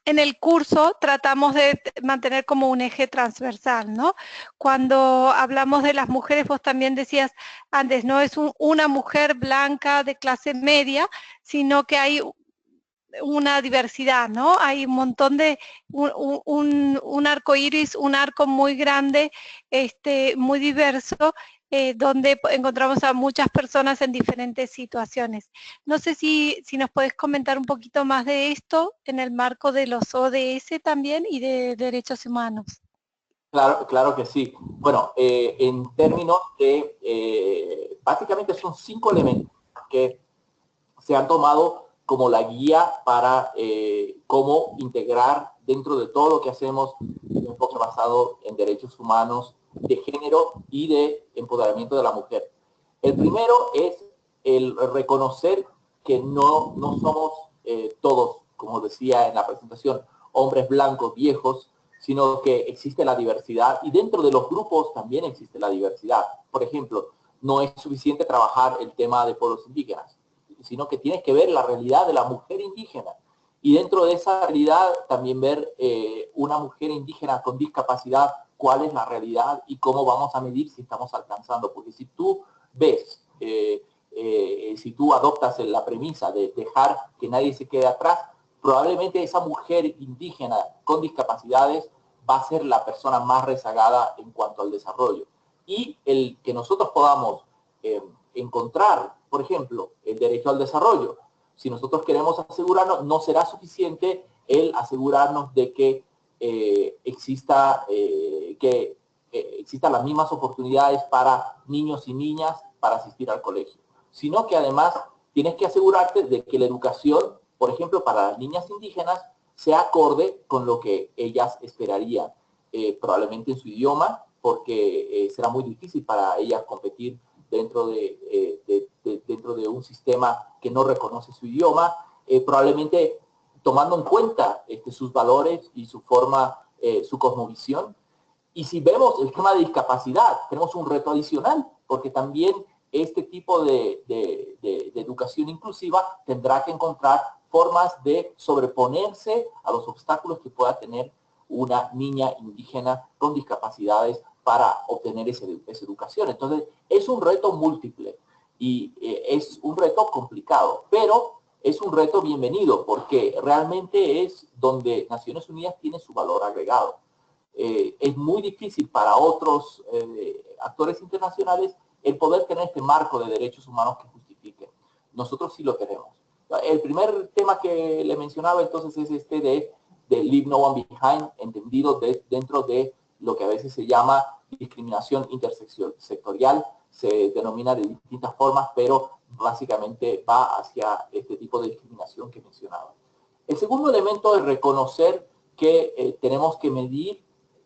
S1: en el curso tratamos de mantener como un eje transversal, ¿no? Cuando hablamos de las mujeres, vos también decías antes, no es una mujer blanca de clase media, sino que hay una diversidad, ¿no? Hay un montón de, un arco iris, un arco muy grande, muy diverso, donde encontramos a muchas personas en diferentes situaciones. No sé si nos puedes comentar un poquito más de esto en el marco de los ODS también y de derechos humanos.
S2: Claro, claro que sí. Bueno, en términos de, básicamente son 5 elementos que se han tomado como la guía para cómo integrar dentro de todo lo que hacemos un enfoque basado en derechos humanos, de género y de empoderamiento de la mujer. El primero es el reconocer que no somos todos, como decía en la presentación, hombres blancos viejos, sino que existe la diversidad y dentro de los grupos también existe la diversidad. Por ejemplo, no es suficiente trabajar el tema de pueblos indígenas, sino que tienes que ver la realidad de la mujer indígena. Y dentro de esa realidad también ver una mujer indígena con discapacidad, cuál es la realidad y cómo vamos a medir si estamos alcanzando. Porque si tú ves, si tú adoptas la premisa de dejar que nadie se quede atrás, probablemente esa mujer indígena con discapacidades va a ser la persona más rezagada en cuanto al desarrollo. Y el que nosotros podamos encontrar, por ejemplo, el derecho al desarrollo. Si nosotros queremos asegurarnos, no será suficiente el asegurarnos de que existan las mismas oportunidades para niños y niñas para asistir al colegio, sino que además tienes que asegurarte de que la educación, por ejemplo, para las niñas indígenas, sea acorde con lo que ellas esperarían, probablemente en su idioma, porque será muy difícil para ellas competir dentro de un sistema que no reconoce su idioma, probablemente tomando en cuenta sus valores y su forma, su cosmovisión. Y si vemos el tema de discapacidad, tenemos un reto adicional, porque también este tipo de educación inclusiva tendrá que encontrar formas de sobreponerse a los obstáculos que pueda tener una niña indígena con discapacidades para obtener esa educación. Entonces, es un reto múltiple y es un reto complicado, pero es un reto bienvenido porque realmente es donde Naciones Unidas tiene su valor agregado. Es muy difícil para otros actores internacionales el poder tener este marco de derechos humanos que justifique. Nosotros sí lo tenemos. El primer tema que le mencionaba entonces es este de Leave No One Behind, entendido dentro de lo que a veces se llama discriminación intersectorial, se denomina de distintas formas, pero básicamente va hacia este tipo de discriminación que mencionaba. El segundo elemento es reconocer que tenemos que medir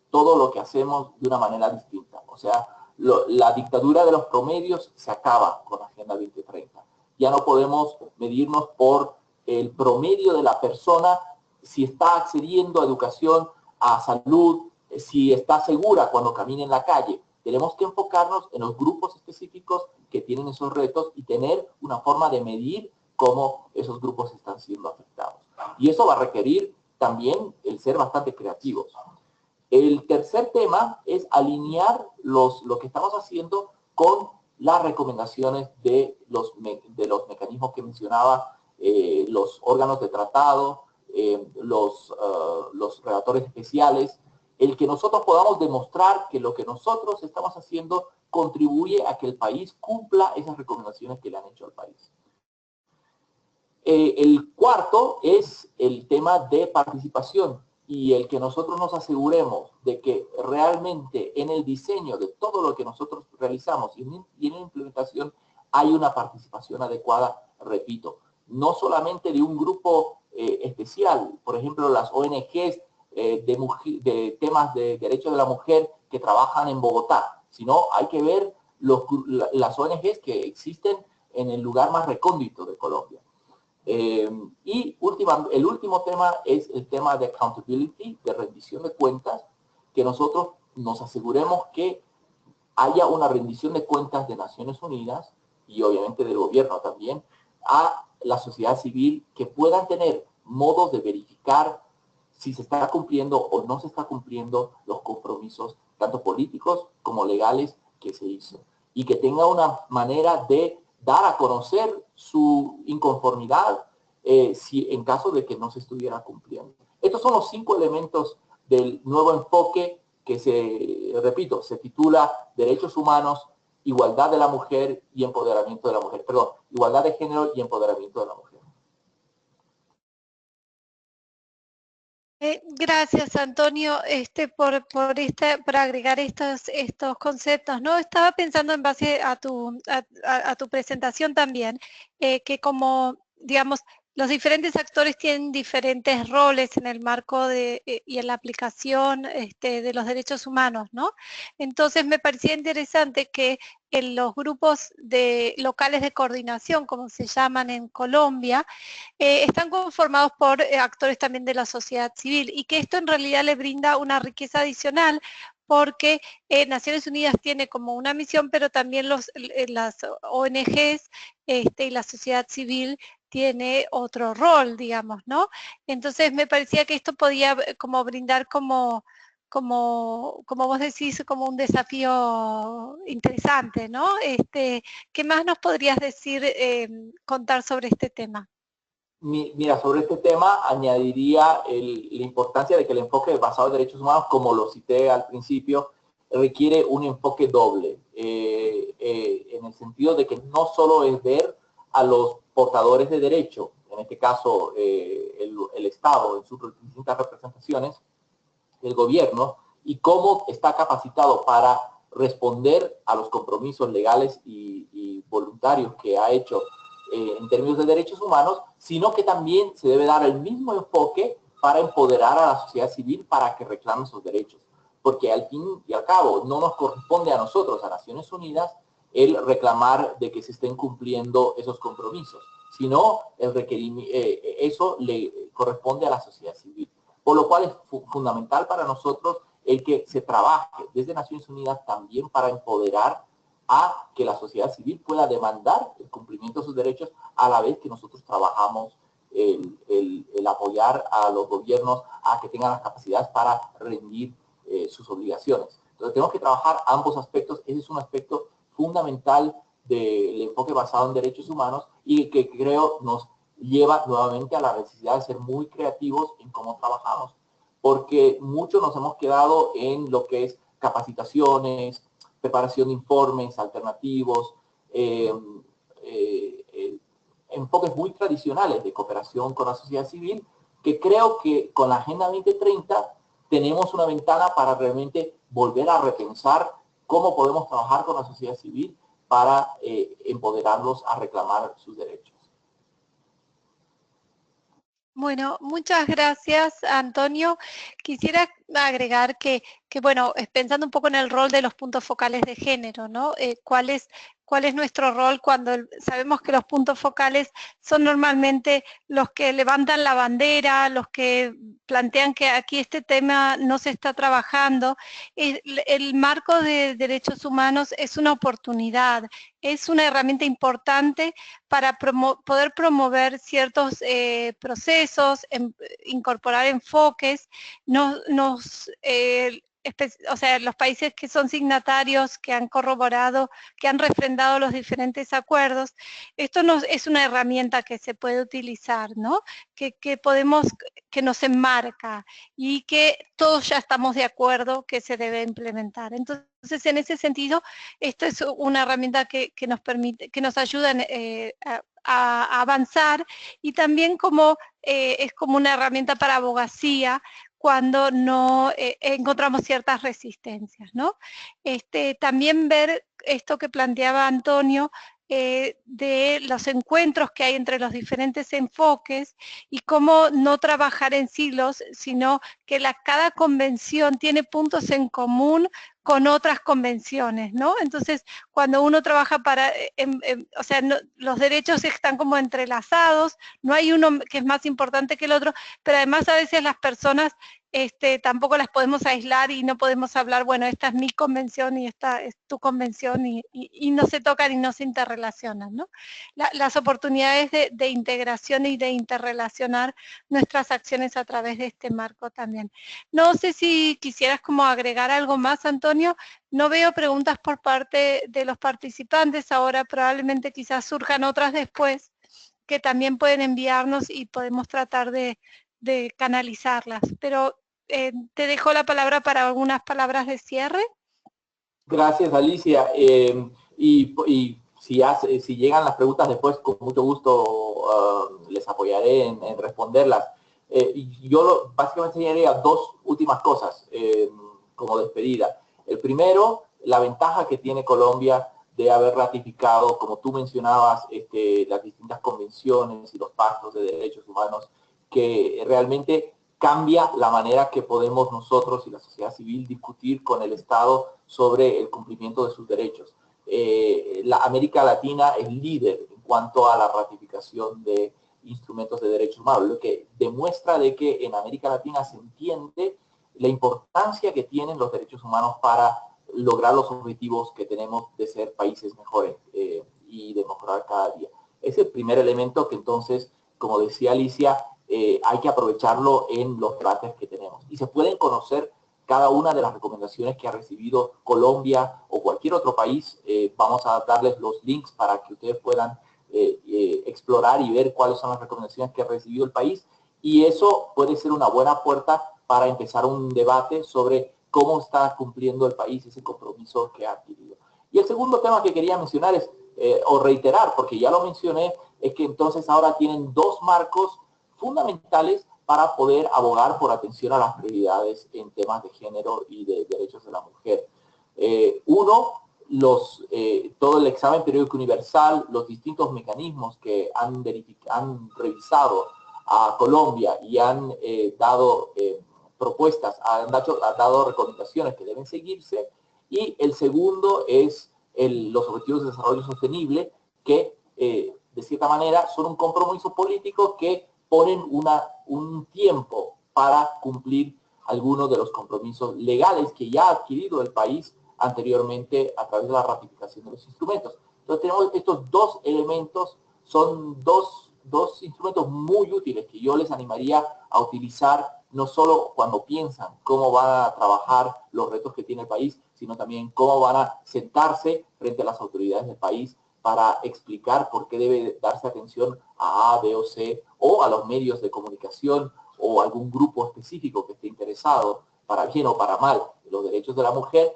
S2: todo lo que hacemos de una manera distinta. O sea, la dictadura de los promedios se acaba con la Agenda 2030. Ya no podemos medirnos por el promedio de la persona, si está accediendo a educación, a salud, si está segura cuando camina en la calle. Tenemos que enfocarnos en los grupos específicos que tienen esos retos y tener una forma de medir cómo esos grupos están siendo afectados. Y eso va a requerir también el ser bastante creativos. El tercer tema es alinear lo que estamos haciendo con las recomendaciones de los mecanismos que mencionaba, los órganos de tratado, los relatores especiales, el que nosotros podamos demostrar que lo que nosotros estamos haciendo contribuye a que el país cumpla esas recomendaciones que le han hecho al país. El cuarto es el tema de participación y el que nosotros nos aseguremos de que realmente en el diseño de todo lo que nosotros realizamos y en la implementación hay una participación adecuada, repito, no solamente de un grupo especial, por ejemplo, las ONGs de temas de derechos de la mujer que trabajan en Bogotá, sino hay que ver las ONGs que existen en el lugar más recóndito de Colombia. Y el último tema es el tema de accountability, de rendición de cuentas, que nosotros nos aseguremos que haya una rendición de cuentas de Naciones Unidas y obviamente del gobierno también a la sociedad civil que puedan tener modos de verificar si se está cumpliendo o no se está cumpliendo los compromisos tanto políticos como legales que se hizo y que tenga una manera de dar a conocer su inconformidad si en caso de que no se estuviera cumpliendo. Estos son los 5 elementos del nuevo enfoque que repito, se titula Derechos Humanos, Igualdad de la Mujer y Empoderamiento de la Mujer. Perdón, Igualdad de Género y Empoderamiento de la Mujer.
S1: Gracias, Antonio, por agregar estos conceptos, ¿no? Estaba pensando en base a tu presentación también, que como, digamos, los diferentes actores tienen diferentes roles en el marco y en la aplicación de los derechos humanos, ¿no? Entonces me parecía interesante que en los grupos locales de coordinación, como se llaman en Colombia, están conformados por actores también de la sociedad civil, y que esto en realidad le brinda una riqueza adicional, porque Naciones Unidas tiene como una misión, pero también las ONGs y la sociedad civil tiene otro rol, digamos, ¿no? Entonces me parecía que esto podía como brindar como vos decís, como un desafío interesante, ¿no? ¿Qué más nos podrías decir, contar sobre este tema?
S2: Mira, sobre este tema añadiría la importancia de que el enfoque basado en derechos humanos, como lo cité al principio, requiere un enfoque doble, en el sentido de que no solo es ver a los portadores de derecho, en este caso el Estado en sus distintas representaciones, el gobierno, y cómo está capacitado para responder a los compromisos legales y voluntarios que ha hecho en términos de derechos humanos, sino que también se debe dar el mismo enfoque para empoderar a la sociedad civil para que reclame sus derechos. Porque al fin y al cabo no nos corresponde a nosotros, a Naciones Unidas, el reclamar de que se estén cumpliendo esos compromisos, sino eso le corresponde a la sociedad civil. Por lo cual es fundamental para nosotros el que se trabaje desde Naciones Unidas también para empoderar a que la sociedad civil pueda demandar el cumplimiento de sus derechos, a la vez que nosotros trabajamos el apoyar a los gobiernos a que tengan las capacidades para rendir sus obligaciones. Entonces tenemos que trabajar ambos aspectos. Ese es un aspecto fundamental del enfoque basado en derechos humanos y que creo nos lleva nuevamente a la necesidad de ser muy creativos en cómo trabajamos, porque muchos nos hemos quedado en lo que es capacitaciones, preparación de informes alternativos, enfoques muy tradicionales de cooperación con la sociedad civil, que creo que con la Agenda 2030 tenemos una ventana para realmente volver a repensar cómo podemos trabajar con la sociedad civil para empoderarlos a reclamar sus derechos.
S1: Bueno, muchas gracias, Antonio. Quisiera agregar que bueno, pensando un poco en el rol de los puntos focales de género, ¿no? ¿Cuál es nuestro rol cuando sabemos que los puntos focales son normalmente los que levantan la bandera, los que plantean que aquí este tema no se está trabajando? El marco de derechos humanos es una oportunidad, es una herramienta importante para poder promover ciertos procesos, incorporar enfoques. O sea, los países que son signatarios, que han corroborado, que han refrendado los diferentes acuerdos, esto es una herramienta que se puede utilizar, ¿no? Que nos enmarca y que todos ya estamos de acuerdo que se debe implementar. Entonces, en ese sentido, esto es una herramienta que nos permite, que nos ayuda a avanzar, y también es como una herramienta para abogacía cuando no encontramos ciertas resistencias, ¿no? También ver esto que planteaba Antonio, de los encuentros que hay entre los diferentes enfoques y cómo no trabajar en silos, sino que cada convención tiene puntos en común con otras convenciones, ¿no? Entonces, cuando uno trabaja o sea, los derechos están como entrelazados, no hay uno que es más importante que el otro, pero además a veces las personas tampoco las podemos aislar y no podemos hablar, bueno, esta es mi convención y esta es tu convención, y no se tocan y no se interrelacionan, ¿no? Las oportunidades de integración y de interrelacionar nuestras acciones a través de este marco también. No sé si quisieras como agregar algo más, Antonio. No veo preguntas por parte de los participantes ahora, probablemente quizás surjan otras después, que también pueden enviarnos y podemos tratar de canalizarlas. Pero te dejo la palabra para algunas palabras de cierre.
S2: Gracias, Alicia. Y si llegan las preguntas después, con mucho gusto les apoyaré en responderlas. Y yo básicamente enseñaría dos últimas cosas como despedida. El primero, la ventaja que tiene Colombia de haber ratificado, como tú mencionabas, las distintas convenciones y los pactos de derechos humanos, que realmente cambia la manera que podemos nosotros y la sociedad civil discutir con el Estado sobre el cumplimiento de sus derechos. La América Latina es líder en cuanto a la ratificación de instrumentos de derechos humanos, lo que demuestra de que en América Latina se entiende la importancia que tienen los derechos humanos para lograr los objetivos que tenemos de ser países mejores y de mejorar cada día. Es el primer elemento que entonces, como decía Alicia, hay que aprovecharlo en los debates que tenemos. Y se pueden conocer cada una de las recomendaciones que ha recibido Colombia o cualquier otro país. Vamos a darles los links para que ustedes puedan explorar y ver cuáles son las recomendaciones que ha recibido el país. Y eso puede ser una buena puerta para empezar un debate sobre cómo está cumpliendo el país ese compromiso que ha adquirido. Y el segundo tema que quería mencionar es, o reiterar, porque ya lo mencioné, es que entonces ahora tienen dos marcos fundamentales para poder abogar por atención a las prioridades en temas de género y de derechos de la mujer. Uno, todo el examen periódico universal, los distintos mecanismos que han revisado a Colombia y han dado propuestas, han dado recomendaciones que deben seguirse. Y el segundo es los Objetivos de Desarrollo Sostenible, que de cierta manera son un compromiso político que ponen un tiempo para cumplir algunos de los compromisos legales que ya ha adquirido el país anteriormente a través de la ratificación de los instrumentos. Entonces tenemos estos dos elementos, son dos instrumentos muy útiles que yo les animaría a utilizar no solo cuando piensan cómo van a trabajar los retos que tiene el país, sino también cómo van a sentarse frente a las autoridades del país para explicar por qué debe darse atención a A, B o C, o a los medios de comunicación o algún grupo específico que esté interesado, para bien o para mal, en los derechos de la mujer,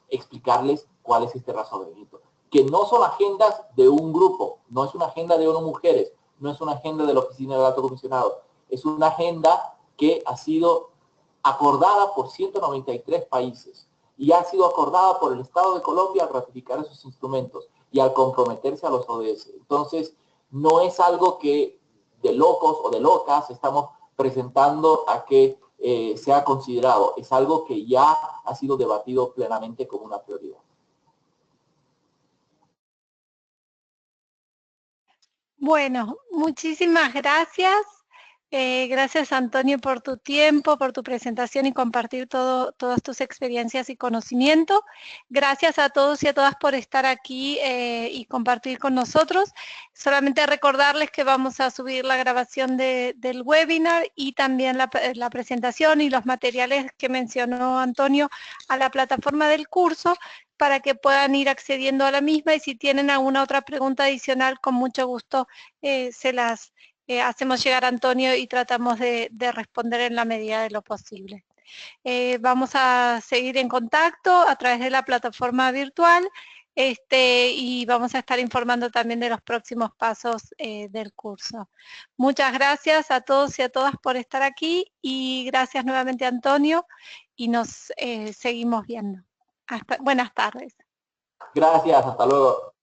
S2: explicarles cuál es este razonamiento. Que no son agendas de un grupo, no es una agenda de ONU Mujeres, no es una agenda de la Oficina del Alto Comisionado, es una agenda que ha sido acordada por 193 países y ha sido acordada por el Estado de Colombia al ratificar esos instrumentos y al comprometerse a los ODS. Entonces, no es algo que de locos o de locas estamos presentando a que sea considerado, es algo que ya ha sido debatido plenamente como una prioridad.
S1: Bueno, muchísimas gracias. Gracias, Antonio, por tu tiempo, por tu presentación y compartir todas tus experiencias y conocimiento. Gracias a todos y a todas por estar aquí y compartir con nosotros. Solamente recordarles que vamos a subir la grabación del webinar y también la presentación y los materiales que mencionó Antonio a la plataforma del curso, para que puedan ir accediendo a la misma, y si tienen alguna otra pregunta adicional, con mucho gusto se las hacemos llegar a Antonio y tratamos de responder en la medida de lo posible. Vamos a seguir en contacto a través de la plataforma virtual y vamos a estar informando también de los próximos pasos del curso. Muchas gracias a todos y a todas por estar aquí, y gracias nuevamente, Antonio, y nos seguimos viendo. Buenas tardes.
S2: Gracias, hasta luego.